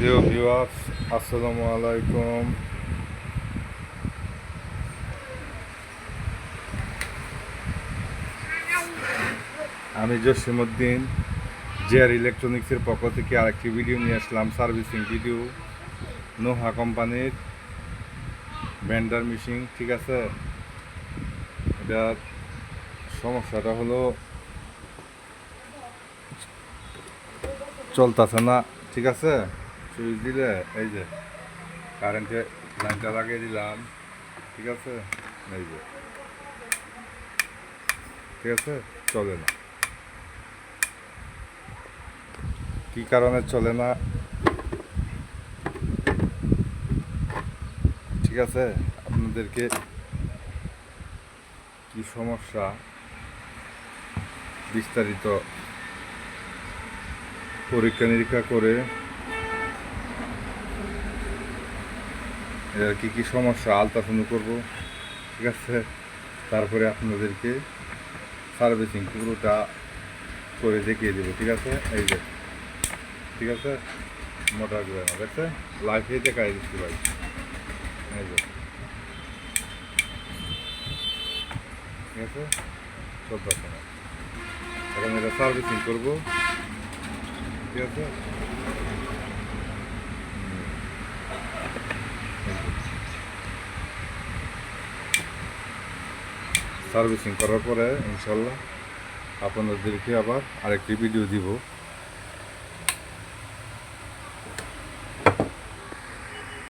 প্রিয় ভিউয়ার্স, আসসালামু আলাইকুম। আমি জসিমউদ্দিন জেআর ইলেকট্রনিক্সের পক্ষ থেকে আরেকটি ভিডিও নিয়ে আসলাম, সার্ভিসিং ভিডিও। নোহা কোম্পানির ব্যান্ডার মেশিন, ঠিক আছে। এটার সমস্যাটা হলো চলতেছে না, ঠিক আছে। সুইচ দিলে এই যে কারেন্টের লাইনটা লাগিয়ে দিলাম, ঠিক আছে। এই যে ঠিক আছে, চলে না। কি কারণে চলে না, ঠিক আছে। আপনাদেরকে কি সমস্যা বিস্তারিত পরীক্ষা নিরীক্ষা করে এর কি সমস্যা আলট্রাসাউন্ড করব, ঠিক আছে। তারপরে আপনাদেরকে সার্ভিসিং পুরোটা করে দেখিয়ে দেবো, ঠিক আছে। এই যে ঠিক আছে, মোটরগুলো আমার কাছে লাইফে দেখাই দিচ্ছি ভাই। এই যে ঠিক আছে, চলতে না। এখন এটা সার্ভিসিং করবো, ঠিক আছে। সার্ভিসিং করার পরে ইনশাল্লাহ আপনাদেরকে আবার আরেকটি ভিডিও দিব।